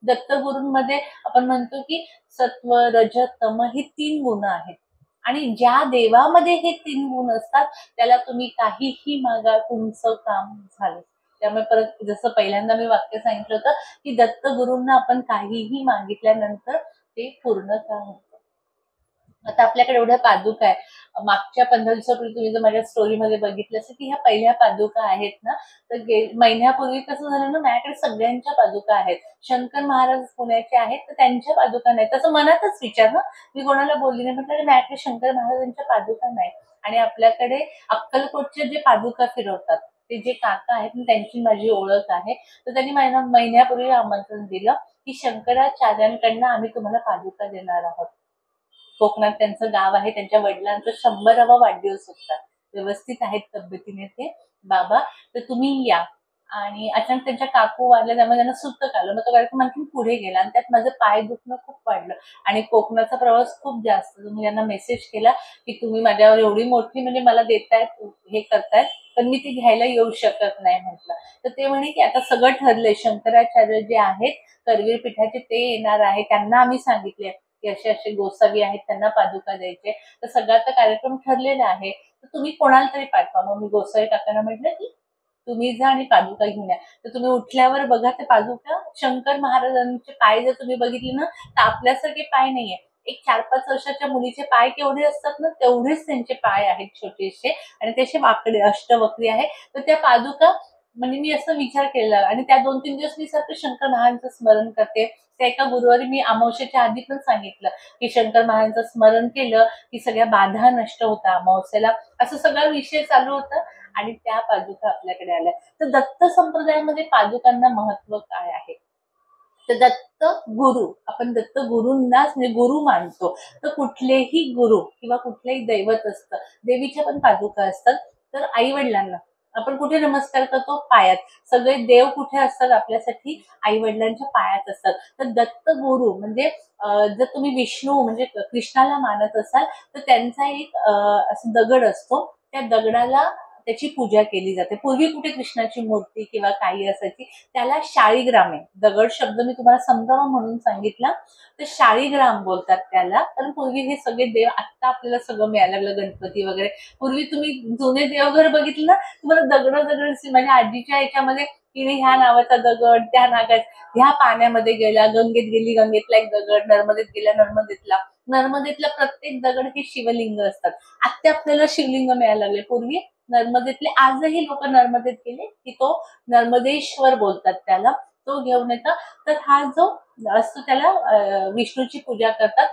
दत्तगुरूंमध्ये आपण म्हणतो की सत्व, रज, तम हे 3 गुण आहेत आणि ज्या देवामध्ये हे 3 गुण असतात त्याला तुम्ही काहीही मागा, तुमचं काम झालं. त्यामुळे परत जसं पहिल्यांदा मी वाक्य सांगितलं होतं की दत्तगुरूंना आपण काहीही मागितल्यानंतर ते पूर्ण का होतं. आता आपल्याकडे एवढ्या पादुका आहे. मागच्या 15 दिवसापूर्वी तुम्ही जर माझ्या स्टोरीमध्ये बघितलं असेल की ह्या पहिल्या पादुका आहेत ना, तर महिन्यापूर्वी कसं झालं ना, माझ्याकडे सगळ्यांच्या पादुका आहेत. शंकर महाराज पुण्याचे आहेत, तर त्यांच्या पादुका नाही. तसं मनातच विचार ना, मी कोणाला बोलली नाही, म्हटलं माझ्याकडे शंकर महाराजांच्या पादुका नाही. आणि आपल्याकडे अक्कलकोटचे जे पादुका फिरवतात ते जे काका आहेत त्यांची माझी ओळख आहे. तर त्यांनी महिन्यापूर्वी आमंत्रण दिलं की शंकराचार्यांकडनं आम्ही तुम्हाला पादुका देणार आहोत. कोकणात त्यांचं गाव आहे, त्यांच्या वडिलांचा 100वा वाढदिवस होता. व्यवस्थित आहेत तब्येतीने ते बाबा, तर तुम्ही या. आणि अचानक त्यांच्या काकू वारल्या, त्यामुळे त्यांना सुतक आलं. मग तो कार्यक्रम आणखी पुढे गेला आणि त्यात माझं पाय दुखणं खूप वाढलं आणि कोकणाचा प्रवास खूप जास्त. मी त्यांना मेसेज केला की तुम्ही माझ्यावर एवढी मोठी म्हणजे मला देतायत, हे करतायत, पण मी ती घ्यायला येऊ शकत नाही म्हटलं. तर ते म्हणे की आता सगळं ठरलंय, शंकराचार्य जे आहेत करवीर पीठाचे ते येणार आहे, त्यांना आम्ही सांगितले की असे असे गोसावी आहेत, त्यांना पादुका द्यायचे, तर सगळा तर कार्यक्रम ठरलेला आहे, तर तुम्ही कोणाला तरी पाठवा. मग मी गोसावी काकांना म्हटलं की तुम्ही जा आणि पादुका घेऊन या. तर तुम्ही उठल्यावर बघा ते पादुका शंकर महाराजांचे पाय जर तुम्ही बघितले ना, तर आपल्यासारखे पाय नाहीये. एक 4-5 वर्षाच्या मुलीचे पाय केवढे असतात ना, तेवढेच त्यांचे पाय आहेत छोटेसे आणि ते असे वाकडे अष्टवक्री आहे. तर त्या पादुका म्हणजे मी असं विचार केला आणि त्या 2-3 दिवस मी सारखं शंकर महाराजांचं स्मरण करते. त्या एका गुरुवारी मी अमावस्येच्या आधी पण सांगितलं की शंकर महाराजांचं स्मरण केलं की सगळ्या बाधा नष्ट होता अमावस्येला, असं सगळा विषय चालू होता आणि त्या पादुका आपल्याकडे आल्या. तर दत्त संप्रदायामध्ये पादुकांना महत्व काय आहे? तर दत्त गुरु, आपण दत्त गुरूंनाच म्हणजे गुरु मानतो. तर कुठलेही गुरु किंवा कुठलेही दैवत असतं, देवीच्या पण पादुका असतात. तर आई वडिलांना आपण कुठे नमस्कार करतो? पायात. सगळे देव कुठे असतात आपल्यासाठी? आई वडिलांच्या पायात असतात. तर दत्त गुरु म्हणजे जर तुम्ही विष्णू म्हणजे कृष्णाला मानत असाल तर त्यांचा एक असं दगड असतो, त्या दगडाला त्याची पूजा केली जाते. पूर्वी कुठे कृष्णाची मूर्ती किंवा काही असायची, त्याला शाळीग्राम आहे. दगड शब्द मी तुम्हाला समजावा म्हणून सांगितला, तर शाळीग्राम बोलतात त्याला. कारण पूर्वी हे सगळे देव, आता आपल्याला सगळं मिळायला लागलं, गणपती वगैरे. पूर्वी तुम्ही जुने देवघर बघितलं ना, तुम्हाला दगड दगड, माझ्या आजीच्या याच्यामध्ये तिने ह्या नावाचा दगड, त्या नागात, ह्या पाण्यामध्ये गेला, गंगेत गेली, गंगेतला एक दगड, नर्मदेत गेला, नर्मदेतला प्रत्येक दगड हे शिवलिंग असतात. आता आपल्याला शिवलिंग मिळायला लागले. पूर्वी नर्मदेतले आजही लोक नर्मदेत गेले की तो नर्मदेश्वर बोलतात त्याला, तो घेऊन येतात. तर हा जो असतो त्याला विष्णूची पूजा करतात,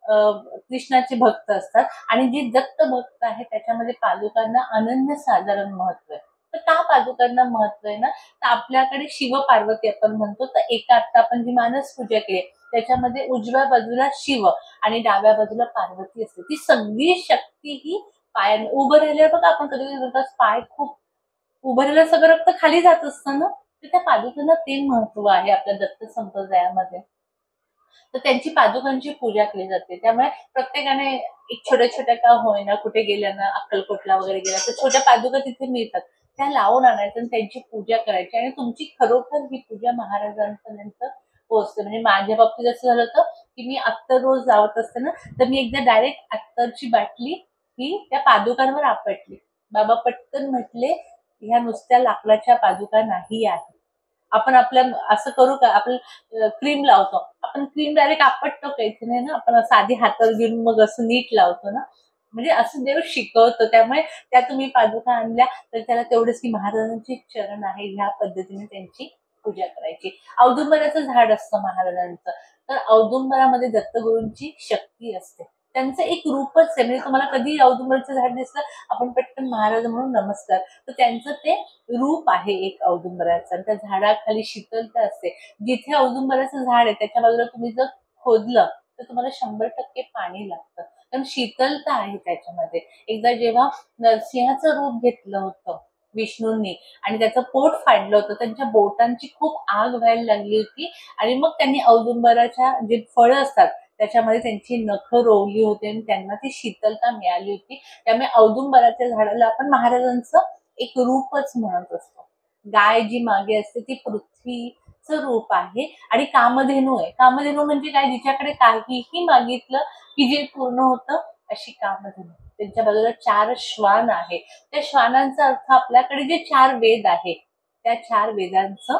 कृष्णाचे भक्त असतात आणि जे दत्त भक्त आहे त्याच्यामध्ये पादुकांना अनन्यसाधारण महत्व आहे. तर का पादुकांना महत्व आहे ना, तर आपल्याकडे शिव पार्वती आपण म्हणतो, तर एका आता आपण जी मानस पूजा केली त्याच्यामध्ये उजव्या बाजूला शिव आणि डाव्या बाजूला पार्वती असते. ती सगळी शक्ती ही पायाने उभं राहिल्यावर बघा, आपण कधी बोलतात पाय खूप उभं राहिलं, सगळं रक्त खाली जात असतं ना, तर त्या पादुकांना ते महत्व आहे आपल्या दत्त संप्रदायामध्ये. तर त्यांची पादुकांची पूजा केली जाते. त्यामुळे प्रत्येकाने एक छोट्या छोट्या का होईना, कुठे गेल्या ना, अक्कलकोटला वगैरे गेल्या तर छोट्या पादुका तिथे मिळतात, त्या लावून आणायचं आणि त्यांची पूजा करायची आणि तुमची खरोखर ही पूजा महाराजांपर्यंत पोहोचते. म्हणजे माझ्या बाबतीत असं झालं होतं की मी अत्तर रोज लावत असते ना, तर मी एकदा डायरेक्ट अत्तरची बाटली ही त्या पादुकांवर आपटली. बाबा पटकन म्हटले, ह्या नुसत्या लाकडाच्या पादुका नाही आहेत. आपण आपल्या असं करू का, आपण क्रीम लावतो, आपण क्रीम डायरेक्ट आपटतो का? इथे नाही ना, आपण असं आधी हातावर घेऊन मग असं नीट लावतो ना. म्हणजे असं देव शिकवतो. त्यामुळे त्या तुम्ही पादुका आणल्या तर त्याला तेवढंच की महाराजांची चरण आहे, ह्या पद्धतीने त्यांची पूजा करायची. औदुंबराचं झाड असतं महाराजांचं, तर औदुंबरामध्ये दत्तगुरूंची शक्ती असते. त्यांचं एक रूपच आहे. म्हणजे तुम्हाला कधी औदुंबराचं झाड दिसलं, आपण पटकन महाराज म्हणून नमस्कार, तर त्यांचं ते रूप आहे एक औदुंबराचं. आणि त्या झाडाखाली शीतलता असते. जिथे औदुंबराचं झाड आहे त्याच्या बाजूला तुम्ही जर खोदलं तर तुम्हाला 100% पाणी लागतं, कारण शीतलता आहे त्याच्यामध्ये. एकदा जेव्हा नरसिंहाचं रूप घेतलं होतं विष्णूंनी आणि त्याचं पोट फाडलं होतं, त्यांच्या बोटांची खूप आग व्हायला लागली होती आणि मग त्यांनी औदुंबराच्या जे फळं असतात त्याच्यामध्ये त्यांची नखं रोवली होती आणि त्यांना ती शीतलता मिळाली होती. त्यामुळे औदुंबराच्या झाडाला आपण महाराजांचं एक रूपच म्हणत असतो. गाय जी मागे असते ती पृथ्वी, रूप आहे आणि कामधेनू आहे. कामधेनू म्हणजे काय, जिच्याकडे काहीही मागितलं की जे पूर्ण होतं, अशी कामधेनू. त्यांच्या बाजूला 4 श्वान आहे. त्या श्वानांचा अर्थ आपल्याकडे जे 4 वेद आहे त्या 4 वेदांचं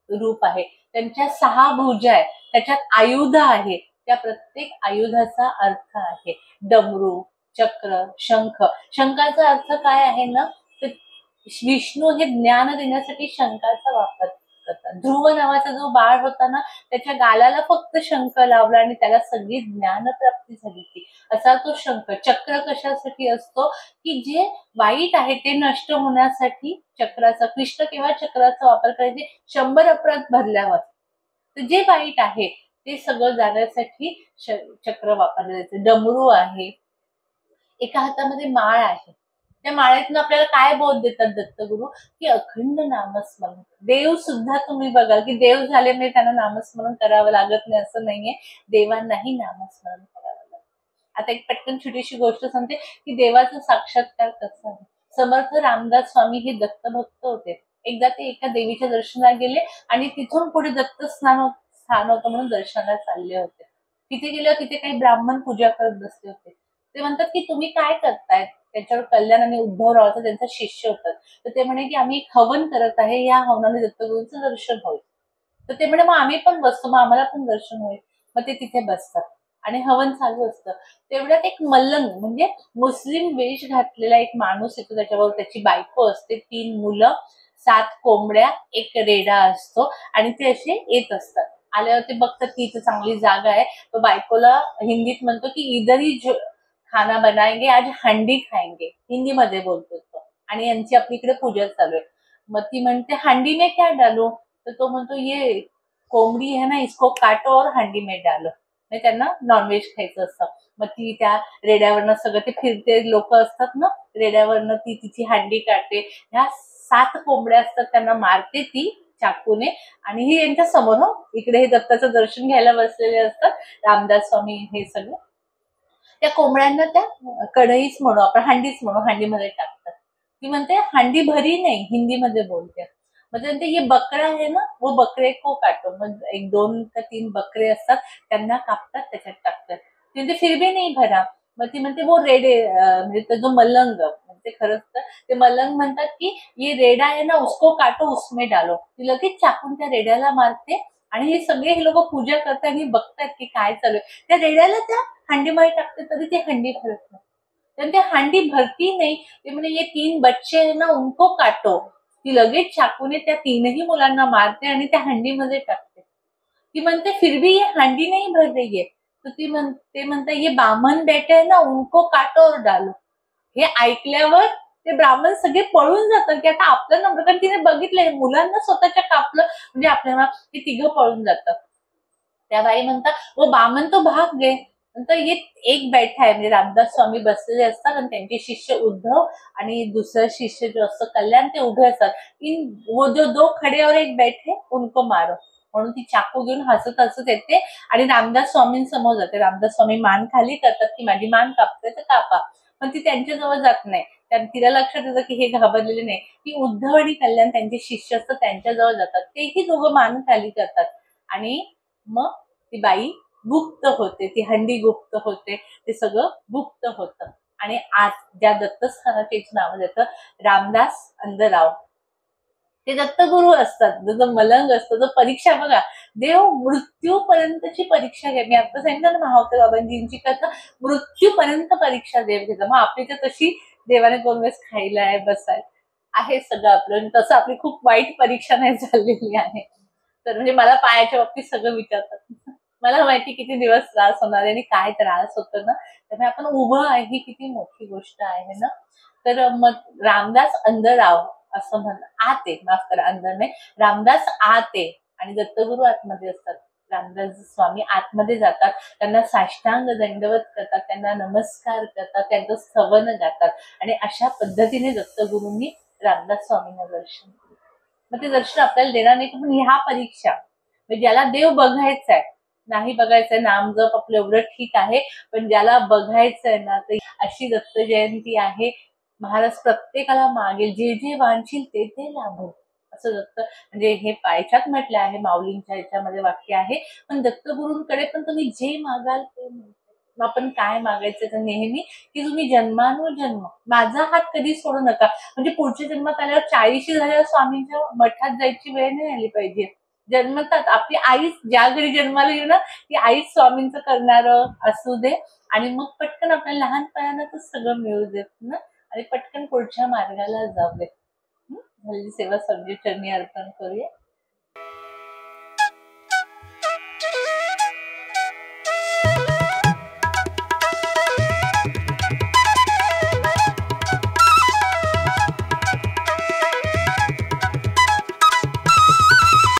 रूप आहे. त्यांच्या 6 भुजा आहे, त्याच्यात आयुध आहे, त्या प्रत्येक आयुधाचा अर्थ आहे. डमरू, चक्र, शंख. शंखाचा अर्थ काय आहे ना, तर विष्णू हे ज्ञान देण्यासाठी शंखाचा वापर करतात. ध्रुव नावाचा जो बाळ होता ना, त्याच्या गालाला फक्त शंख लावला आणि त्याला सगळी ज्ञान प्राप्ती झाली ती. असा तो शंख. चक्र कशासाठी असतो, की जे वाईट आहे ते नष्ट होण्यासाठी चक्राचा, कृष्ण केव्हा चक्राचा वापर करायचे, 100 अपराध भरल्यावर. तर जे वाईट आहे ते सगळं जाण्यासाठी चक्र वापरले जायचे. डमरू आहे, एका हातामध्ये माळ आहे. त्या माळेतून आपल्याला काय बोध देतात दत्तगुरु, की अखंड नामस्मरण. देव सुद्धा तुम्ही बघा की देव झाले म्हणजे त्यांना नामस्मरण करावं लागत नाही असं नाहीये, देवांनाही नामस्मरण करावं लागतं. आता एक पटकन छोटीशी गोष्ट सांगते की देवाचा साक्षात्कार कसा आहे. समर्थ रामदास स्वामी हे दत्तभक्त होते. एकदा ते एका देवीच्या दर्शनाला गेले आणि तिथून पुढे दत्त स्थान होतं म्हणून दर्शनाला चालले होते. तिथे गेल्यावर तिथे काही ब्राह्मण पूजा करत बसले होते. ते म्हणतात की तुम्ही काय करताय, त्यांच्यावर कल्याण आणि उद्धव रावाचा त्यांचा शिष्य होतात. तर ते म्हणे की आम्ही एक हवन करत आहे, या हवनाने दत्तगुरूंचं दर्शन होईल. तर ते म्हणे मग आम्ही पण बसतो, मग आम्हाला पण दर्शन होईल. मग ते तिथे बसतात आणि हवन चालू असतं. तेवढ्यात एक मल्लंग म्हणजे मुस्लिम वेश घातलेला एक माणूस येतो, त्याच्याबरोबर त्याची बायको असते, 3 मुलं, 7 कोंबड्या, एक रेडा असतो आणि ते असे येत असतात. आल्यावर ते बघतात की इथं चांगली जागा आहे. तो बायकोला हिंदीत म्हणतो की इधर ही खाना बनाएंगे, आज हंडी खाएंगे, हिंदीमध्ये बोलतो तो. आणि यांची आपली इकडे पूजा चालू आहे. मग ती म्हणते हंडी में क्या डालो, तर तो म्हणतो ये कोंबडी है ना, इसको काटो और हंडी में डालो. म्हणजे त्यांना नॉनव्हेज खायचं असतं. मग ती त्या रेड्यावरनं सगळं ते फिरते लोक असतात ना, रेड्यावरनं ती तिची हंडी काढते. ह्या 7 कोंबड्या असतात त्यांना मारते ती चाकूने आणि ही यांच्या समोर इकडे हे दत्ताचं दर्शन घ्यायला बसलेले असतात रामदास स्वामी हे सगळं. त्या कोंबड्यांना त्या कढईच म्हणू आपण, हंडीच म्हणू, हंडीमध्ये टाकतात. ती म्हणते हंडी भरी नाही, हिंदीमध्ये बोलते. मग म्हणते ये बकरा आहे ना, वो बकरे को काटो. मग 1, 2 का 3 बकरे असतात, त्यांना कापतात, त्याच्यात टाकतात. ती म्हणते फिर भी नाही भरा. मग ती म्हणते वो रेडे म्हणजे तो जो मलंग, म्हणजे खरंच तर ते मलंग म्हणतात की ये रेडा आहे ना, उसको काटो उसमें डालो. ती लगेच चाकून त्या रेड्याला मारते आणि हे सगळे हे लोक पूजा करतात आणि बघतात की काय चालू आहे. त्या रेड्याला त्या हंडीमध्ये टाकते तरी ती हंडी भरत नाही. तर ते हंडी भरती नाही. ते म्हणजे ये 3 बच्चे आहे ना, उनको काटो. ती लगेच चाकूने त्या 3ही मुलांना मारते आणि त्या हंडीमध्ये टाकते. ती म्हणते फिर भी ये हंडी नहीं भर रही है. तर ते म्हणतात ये बामन बेटे है ना, उनको काटो और डालो. हे ऐकल्यावर ते ब्राह्मण सगळे पळून जातात की आता आपलं नंबर, कारण तिने बघितलंय मुलांना स्वतःच्या कापलं म्हणजे आपल्याला ते 3 पळून जातात. त्या बाई म्हणतात वो बामन तो भाग गए. नंतर ये एक बैठा आहे म्हणजे रामदास स्वामी बसलेले असतात आणि त्यांचे शिष्य उद्धव आणि दुसरा शिष्य जो असतो कल्याण ते उभे असतात. इन वो जो 2 खडे और एक बैठे उनको मारो. म्हणून ती चाकू घेऊन हसत हसत येते आणि रामदास स्वामींसमोर जाते. रामदास स्वामी मान खाली करतात की माझी मान कापते तर कापा. पण ती त्यांच्याजवळ जात नाही. तिला लक्षात येतं की हे घाबरलेले नाही. ती उद्धव आणि कल्याण त्यांचे शिष्य असतात त्यांच्याजवळ जातात. तेही दोघं मान खाली करतात आणि मग ती बाई गुप्त होते, ती हंडी गुप्त होते, ते सगळं गुप्त होतं. आणि आज ज्या दत्तस्थानाचे नाव देतं रामदास अंधराव, ते दत्तगुरु असतात. जो मलंग असतो, जो परीक्षा बघा, देव मृत्यूपर्यंतची परीक्षा घ्या. मी आता सांगितलं ना महावते बाबांजींची कथा, मृत्यूपर्यंत परीक्षा देव घेतो. मग आपली तर तशी देवाने 2 वेळेस खायला आहे, बसाय आहे सगळं आपलं. तसं आपली खूप वाईट परीक्षा नाही झालेली आहे. तर म्हणजे मला पायाच्या बाबतीत सगळं विचारतात. मला माहिती किती दिवस त्रास होणार आहे आणि काय त्रास होतो ना, त्यामुळे आपण उभं आहे ही किती मोठी गोष्ट आहे ना. तर मग रामदास अंधराव असं आते, माफ करा, अंदर नाही, रामदास आते आणि दत्तगुरु आतमध्ये असतात. रामदास स्वामी आतमध्ये जातात, त्यांना साष्टांग दंडवत करतात, त्यांना नमस्कार करतात, त्यांचं स्तवन गातात आणि अशा पद्धतीने दत्तगुरूंनी रामदास स्वामींना दर्शन दिलं. मग ते दर्शन आपल्याला देणार नाही, पण ह्या परीक्षा म्हणजे ज्याला देव बघायचा नाही बघायचंय, नाम जप आपलं एवढं ठीक आहे, पण ज्याला बघायचंय ना, तर अशी दत्त जयंती आहे. महाराज प्रत्येकाला मागेल, जे जे वांछील ते ते लाभो. असं दत्त म्हणजे हे पायच्यात म्हटलं आहे, माऊलींच्या ह्याच्यामध्ये वाक्य आहे. पण दत्तगुरूंकडे पण तुम्ही जे मागाल ते मिळते. मग आपण काय मागायचं तर नेहमी, की तुम्ही जन्मानुजन्म माझा हात कधी सोडू नका. म्हणजे पुढच्या जन्मात आल्यावर 40 झाल्यावर स्वामींच्या मठात जायची वेळ नाही आली पाहिजे. जन्मतात आपली आईच ज्या घरी जन्माला येऊ ना, ती आईच स्वामींचं करणारं असू दे आणि मग पटकन आपल्याला लहानपणातच सगळं मिळू देत ना आणि पटकन पुढच्या मार्गाला जाऊ दे. झालेली सेवा सर्वचरणी अर्पण करूया.